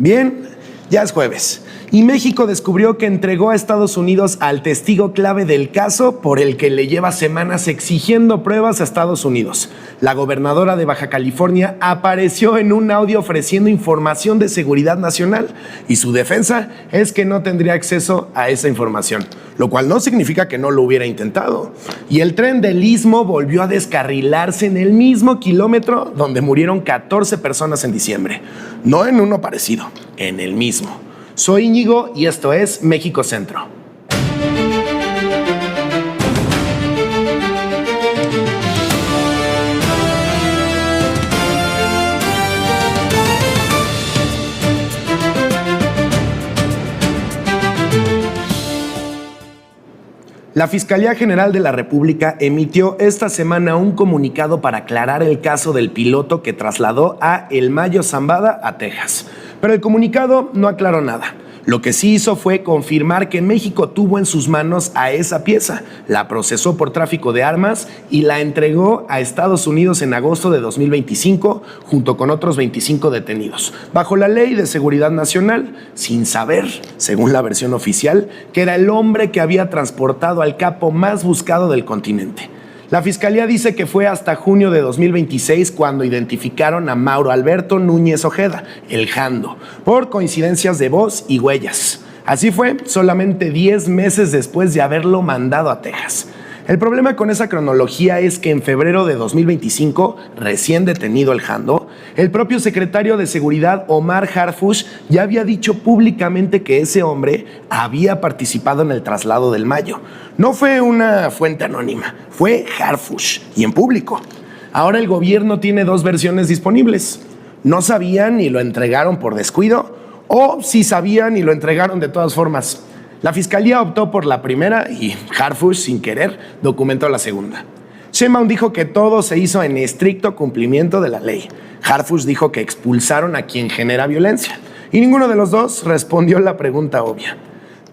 Bien, ya es jueves y México descubrió que entregó a Estados Unidos al testigo clave del caso por el que le lleva semanas exigiendo pruebas a Estados Unidos. La gobernadora de Baja California apareció en un audio ofreciendo información de seguridad nacional y su defensa es que no tendría acceso a esa información, lo cual no significa que no lo hubiera intentado. Y el tren del Istmo volvió a descarrilarse en el mismo kilómetro donde murieron 14 personas en diciembre. No en uno parecido, en el mismo. Soy Íñigo y esto es México Centro. La Fiscalía General de la República emitió esta semana un comunicado para aclarar el caso del piloto que trasladó a El Mayo Zambada a Texas. Pero el comunicado no aclaró nada. Lo que sí hizo fue confirmar que México tuvo en sus manos a esa pieza, la procesó por tráfico de armas y la entregó a Estados Unidos en agosto de 2025 junto con otros 25 detenidos, bajo la Ley de Seguridad Nacional, sin saber, según la versión oficial, que era el hombre que había transportado al capo más buscado del continente. La Fiscalía dice que fue hasta junio de 2026 cuando identificaron a Mauro Alberto Núñez Ojeda, el Jando, por coincidencias de voz y huellas. Así fue, solamente 10 meses después de haberlo mandado a Texas. El problema con esa cronología es que en febrero de 2025, recién detenido el Jando, el propio secretario de Seguridad, Omar Harfuch, ya había dicho públicamente que ese hombre había participado en el traslado del Mayo. No fue una fuente anónima, fue Harfuch y en público. Ahora el gobierno tiene dos versiones disponibles. No sabían y lo entregaron por descuido, o sí sabían y lo entregaron de todas formas. La Fiscalía optó por la primera y Harfuch, sin querer, documentó la segunda. Sheinbaum dijo que todo se hizo en estricto cumplimiento de la ley. Harfuch dijo que expulsaron a quien genera violencia. Y ninguno de los dos respondió la pregunta obvia.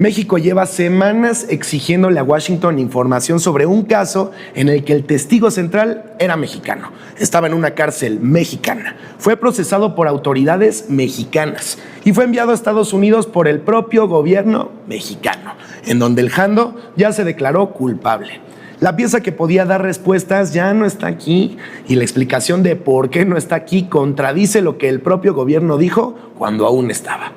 México lleva semanas exigiéndole a Washington información sobre un caso en el que el testigo central era mexicano. Estaba en una cárcel mexicana. Fue procesado por autoridades mexicanas y fue enviado a Estados Unidos por el propio gobierno mexicano, en donde el Jando ya se declaró culpable. La pieza que podía dar respuestas ya no está aquí y la explicación de por qué no está aquí contradice lo que el propio gobierno dijo cuando aún estaba.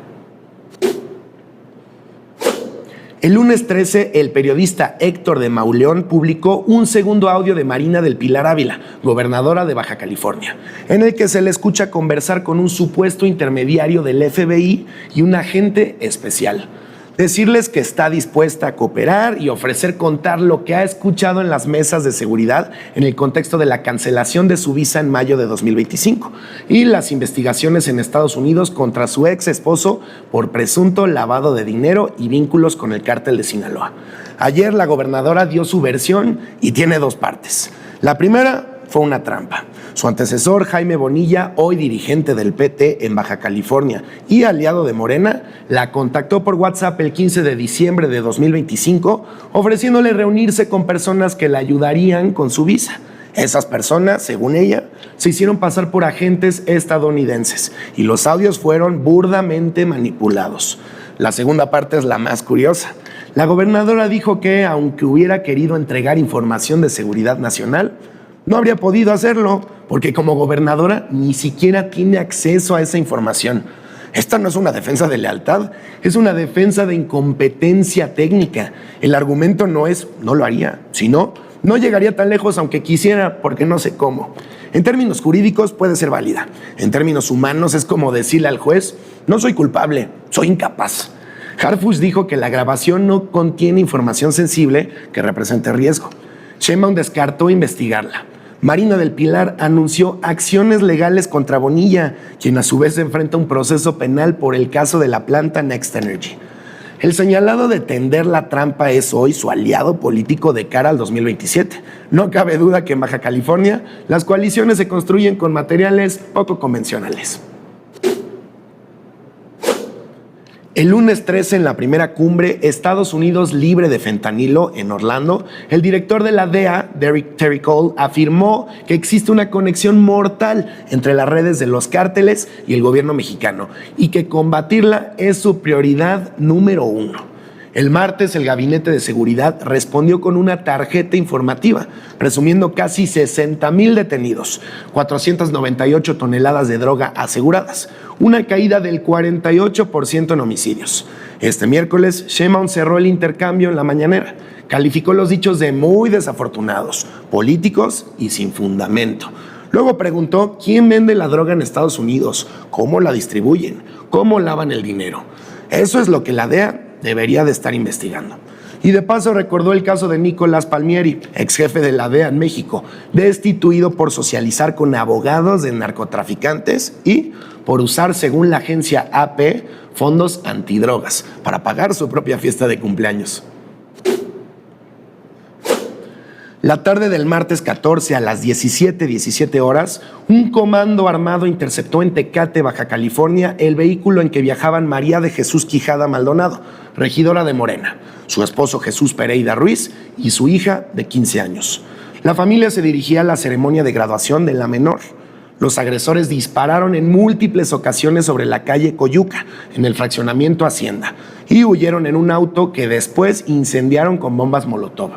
El lunes 13, el periodista Héctor de Mauleón publicó un segundo audio de Marina del Pilar Ávila, gobernadora de Baja California, en el que se le escucha conversar con un supuesto intermediario del FBI y un agente especial. Decirles que está dispuesta a cooperar y ofrecer contar lo que ha escuchado en las mesas de seguridad en el contexto de la cancelación de su visa en mayo de 2025 y las investigaciones en Estados Unidos contra su ex esposo por presunto lavado de dinero y vínculos con el cártel de Sinaloa. Ayer la gobernadora dio su versión y tiene dos partes. La primera fue una trampa. Su antecesor, Jaime Bonilla, hoy dirigente del PT en Baja California y aliado de Morena, la contactó por WhatsApp el 15 de diciembre de 2025, ofreciéndole reunirse con personas que la ayudarían con su visa. Esas personas, según ella, se hicieron pasar por agentes estadounidenses y los audios fueron burdamente manipulados. La segunda parte es la más curiosa. La gobernadora dijo que, aunque hubiera querido entregar información de seguridad nacional, no habría podido hacerlo porque como gobernadora ni siquiera tiene acceso a esa información. Esta no es una defensa de lealtad, es una defensa de incompetencia técnica. El argumento no es no lo haría, sino no llegaría tan lejos aunque quisiera porque no sé cómo. En términos jurídicos puede ser válida. En términos humanos es como decirle al juez, no soy culpable, soy incapaz. Harfuch dijo que la grabación no contiene información sensible que represente riesgo. Sheinbaum descartó investigarla. Marina del Pilar anunció acciones legales contra Bonilla, quien a su vez enfrenta un proceso penal por el caso de la planta Next Energy. El señalado de tender la trampa es hoy su aliado político de cara al 2027. No cabe duda que en Baja California las coaliciones se construyen con materiales poco convencionales. El lunes 13, en la primera cumbre Estados Unidos libre de fentanilo en Orlando, el director de la DEA, Terry Cole, afirmó que existe una conexión mortal entre las redes de los cárteles y el gobierno mexicano y que combatirla es su prioridad número 1. El martes, el Gabinete de Seguridad respondió con una tarjeta informativa, presumiendo casi 60,000 detenidos, 498 toneladas de droga aseguradas, una caída del 48% en homicidios. Este miércoles, Sheinbaum cerró el intercambio en la mañanera. Calificó los dichos de muy desafortunados, políticos y sin fundamento. Luego preguntó quién vende la droga en Estados Unidos, cómo la distribuyen, cómo lavan el dinero. Eso es lo que la DEA debería de estar investigando. Y de paso recordó el caso de Nicolás Palmieri, ex jefe de la DEA en México, destituido por socializar con abogados de narcotraficantes y por usar, según la agencia AP, fondos antidrogas para pagar su propia fiesta de cumpleaños. La tarde del martes 14 a las 17 horas, un comando armado interceptó en Tecate, Baja California, el vehículo en que viajaban María de Jesús Quijada Maldonado, regidora de Morena, su esposo Jesús Pereira Ruiz y su hija de 15 años. La familia se dirigía a la ceremonia de graduación de la menor. Los agresores dispararon en múltiples ocasiones sobre la calle Coyuca, en el fraccionamiento Hacienda, y huyeron en un auto que después incendiaron con bombas Molotov.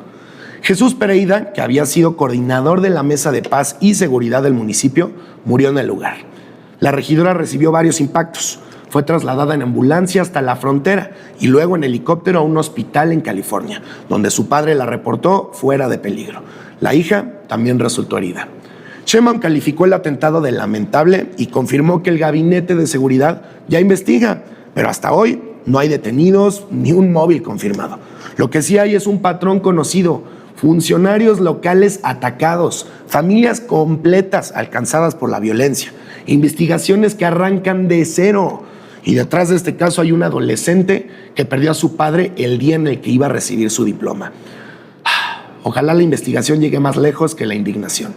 Jesús Pereira, que había sido coordinador de la Mesa de Paz y Seguridad del municipio, murió en el lugar. La regidora recibió varios impactos. Fue trasladada en ambulancia hasta la frontera y luego en helicóptero a un hospital en California, donde su padre la reportó fuera de peligro. La hija también resultó herida. Sheinbaum calificó el atentado de lamentable y confirmó que el Gabinete de Seguridad ya investiga, pero hasta hoy no hay detenidos ni un móvil confirmado. Lo que sí hay es un patrón conocido: funcionarios locales atacados, familias completas alcanzadas por la violencia, investigaciones que arrancan de cero. Y detrás de este caso hay un adolescente que perdió a su padre el día en el que iba a recibir su diploma. Ojalá la investigación llegue más lejos que la indignación.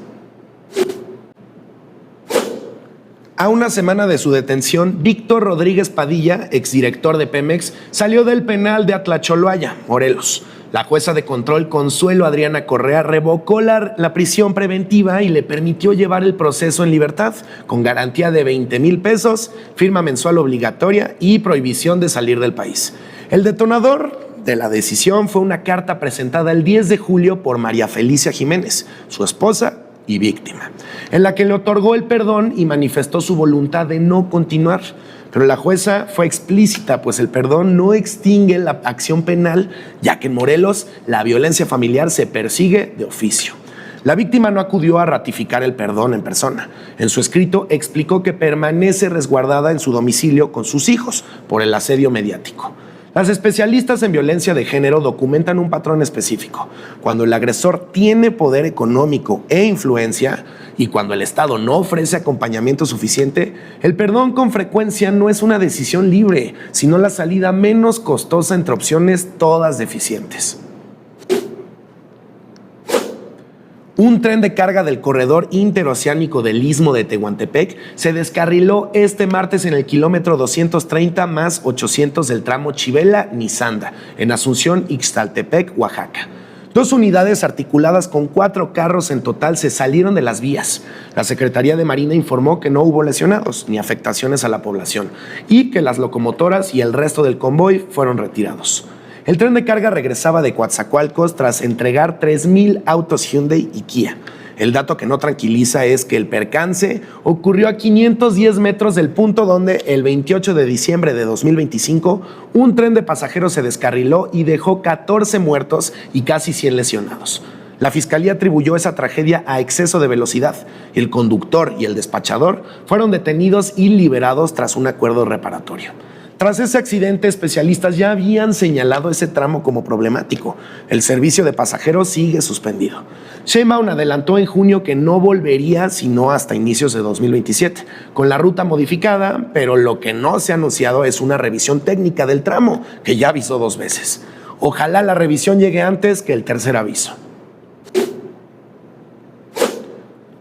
A una semana de su detención, Víctor Rodríguez Padilla, exdirector de Pemex, salió del penal de Atlacholoaya, Morelos. La jueza de control Consuelo Adriana Correa revocó la prisión preventiva y le permitió llevar el proceso en libertad, con garantía de 20,000 pesos, firma mensual obligatoria y prohibición de salir del país. El detonador de la decisión fue una carta presentada el 10 de julio por María Felicia Jiménez, su esposa y víctima, en la que le otorgó el perdón y manifestó su voluntad de no continuar. Pero la jueza fue explícita, pues el perdón no extingue la acción penal, ya que en Morelos la violencia familiar se persigue de oficio. La víctima no acudió a ratificar el perdón en persona. En su escrito explicó que permanece resguardada en su domicilio con sus hijos por el asedio mediático. Las especialistas en violencia de género documentan un patrón específico. Cuando el agresor tiene poder económico e influencia y cuando el Estado no ofrece acompañamiento suficiente, el perdón con frecuencia no es una decisión libre, sino la salida menos costosa entre opciones todas deficientes. Un tren de carga del corredor interoceánico del Istmo de Tehuantepec se descarriló este martes en el kilómetro 230 más 800 del tramo Chivela-Nizanda, en Asunción, Ixtaltepec, Oaxaca. 2 unidades articuladas con 4 carros en total se salieron de las vías. La Secretaría de Marina informó que no hubo lesionados ni afectaciones a la población y que las locomotoras y el resto del convoy fueron retirados. El tren de carga regresaba de Coatzacoalcos tras entregar 3,000 autos Hyundai y Kia. El dato que no tranquiliza es que el percance ocurrió a 510 metros del punto donde el 28 de diciembre de 2025 un tren de pasajeros se descarriló y dejó 14 muertos y casi 100 lesionados. La Fiscalía atribuyó esa tragedia a exceso de velocidad. El conductor y el despachador fueron detenidos y liberados tras un acuerdo reparatorio. Tras ese accidente, especialistas ya habían señalado ese tramo como problemático. El servicio de pasajeros sigue suspendido. Sheinbaum adelantó en junio que no volvería sino hasta inicios de 2027, con la ruta modificada, pero lo que no se ha anunciado es una revisión técnica del tramo, que ya avisó 2 veces. Ojalá la revisión llegue antes que el tercer aviso.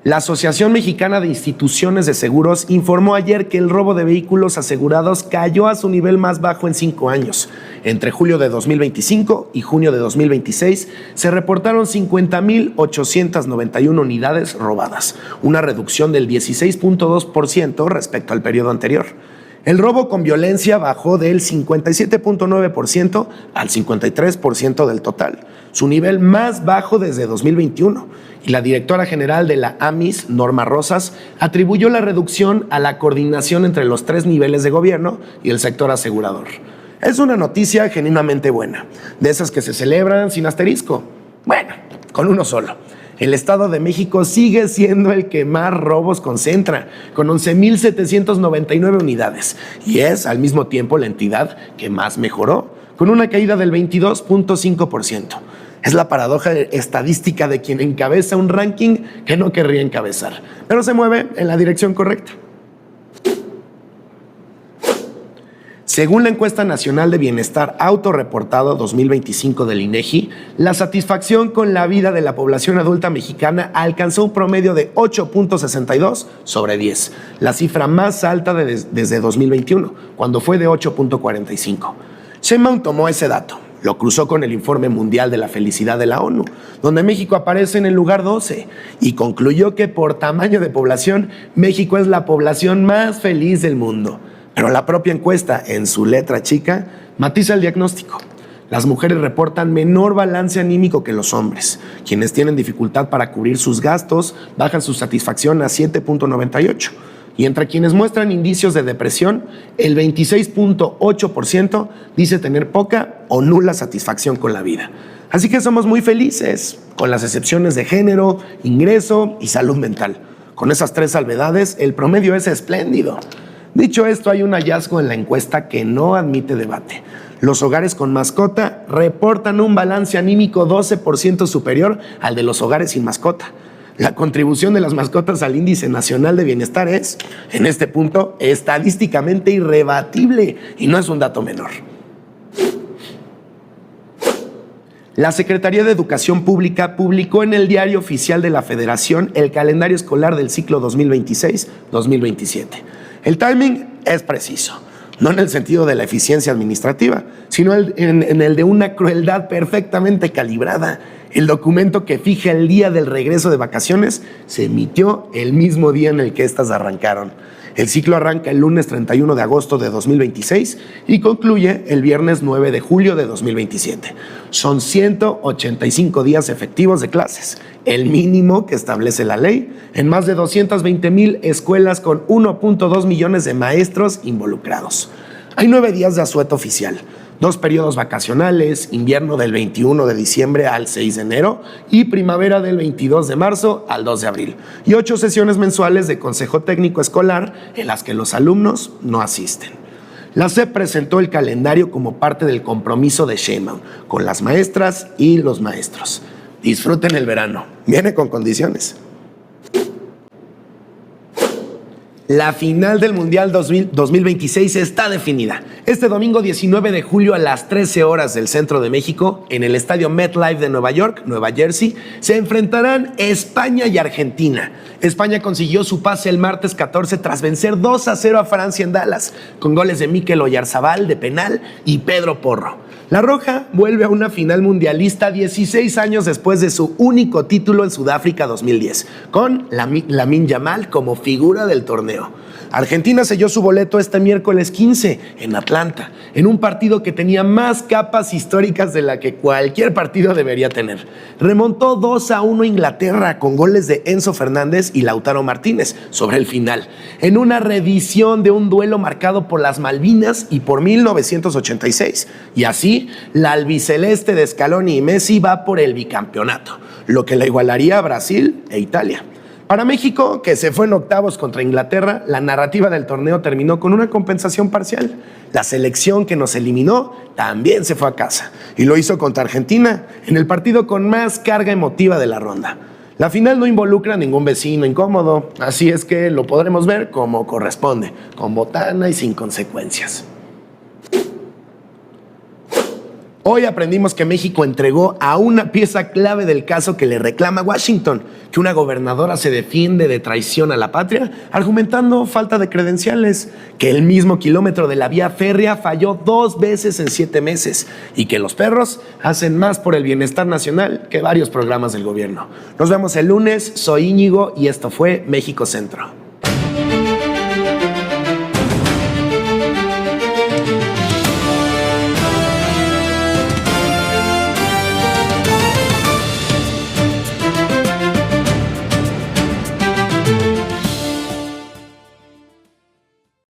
La Asociación Mexicana de Instituciones de Seguros informó ayer que el robo de vehículos asegurados cayó a su nivel más bajo en 5 años. Entre julio de 2025 y junio de 2026 se reportaron 50,891 unidades robadas, una reducción del 16.2% respecto al periodo anterior. El robo con violencia bajó del 57.9% al 53% del total, su nivel más bajo desde 2021. Y la directora general de la AMIS, Norma Rosas, atribuyó la reducción a la coordinación entre los 3 niveles de gobierno y el sector asegurador. Es una noticia genuinamente buena, de esas que se celebran sin asterisco. Bueno, con uno solo. El Estado de México sigue siendo el que más robos concentra, con 11,799 unidades, y es al mismo tiempo la entidad que más mejoró, con una caída del 22.5%. Es la paradoja estadística de quien encabeza un ranking que no querría encabezar, pero se mueve en la dirección correcta. Según la encuesta nacional de bienestar autorreportado 2025 del INEGI, la satisfacción con la vida de la población adulta mexicana alcanzó un promedio de 8.62 sobre 10, la cifra más alta desde 2021, cuando fue de 8.45. Sheinbaum tomó ese dato, lo cruzó con el Informe Mundial de la Felicidad de la ONU, donde México aparece en el lugar 12, y concluyó que por tamaño de población, México es la población más feliz del mundo. Pero la propia encuesta, en su letra chica, matiza el diagnóstico. Las mujeres reportan menor balance anímico que los hombres. Quienes tienen dificultad para cubrir sus gastos bajan su satisfacción a 7.98. Y entre quienes muestran indicios de depresión, el 26.8% dice tener poca o nula satisfacción con la vida. Así que somos muy felices, con las excepciones de género, ingreso y salud mental. Con esas 3 salvedades, el promedio es espléndido. Dicho esto, hay un hallazgo en la encuesta que no admite debate. Los hogares con mascota reportan un balance anímico 12% superior al de los hogares sin mascota. La contribución de las mascotas al índice nacional de bienestar es, en este punto, estadísticamente irrebatible y no es un dato menor. La Secretaría de Educación Pública publicó en el Diario Oficial de la Federación el calendario escolar del ciclo 2026-2027. El timing es preciso, no en el sentido de la eficiencia administrativa, sino en el de una crueldad perfectamente calibrada. El documento que fija el día del regreso de vacaciones se emitió el mismo día en el que éstas arrancaron. El ciclo arranca el lunes 31 de agosto de 2026 y concluye el viernes 9 de julio de 2027. Son 185 días efectivos de clases, el mínimo que establece la ley, en más de 220,000 escuelas con 1.2 millones de maestros involucrados. Hay 9 días de asueto oficial, 2 periodos vacacionales, invierno del 21 de diciembre al 6 de enero y primavera del 22 de marzo al 2 de abril, y 8 sesiones mensuales de consejo técnico escolar en las que los alumnos no asisten. La SEP presentó el calendario como parte del compromiso de Sheinbaum con las maestras y los maestros. Disfruten el verano, viene con condiciones. La final del Mundial 2026 está definida. Este domingo 19 de julio a las 13 horas del centro de México, en el estadio MetLife de Nueva York, Nueva Jersey, se enfrentarán España y Argentina. España consiguió su pase el martes 14 tras vencer 2-0 a Francia en Dallas, con goles de Mikel Oyarzabal de penal y Pedro Porro. La Roja vuelve a una final mundialista 16 años después de su único título en Sudáfrica 2010, con Lamine Yamal como figura del torneo. Argentina selló su boleto este miércoles 15 en Atlanta, en un partido que tenía más capas históricas de la que cualquier partido debería tener. Remontó 2-1 Inglaterra con goles de Enzo Fernández y Lautaro Martínez sobre el final, en una reedición de un duelo marcado por las Malvinas y por 1986. Y así, la albiceleste de Scaloni y Messi va por el bicampeonato, lo que la igualaría a Brasil e Italia. Para México, que se fue en octavos contra Inglaterra, la narrativa del torneo terminó con una compensación parcial. La selección que nos eliminó también se fue a casa y lo hizo contra Argentina en el partido con más carga emotiva de la ronda. La final no involucra a ningún vecino incómodo, así es que lo podremos ver como corresponde, con botana y sin consecuencias. Hoy aprendimos que México entregó a una pieza clave del caso que le reclama Washington, que una gobernadora se defiende de traición a la patria, argumentando falta de credenciales, que el mismo kilómetro de la vía férrea falló 2 veces en 7 meses y que los perros hacen más por el bienestar nacional que varios programas del gobierno. Nos vemos el lunes, soy Íñigo y esto fue México Centro.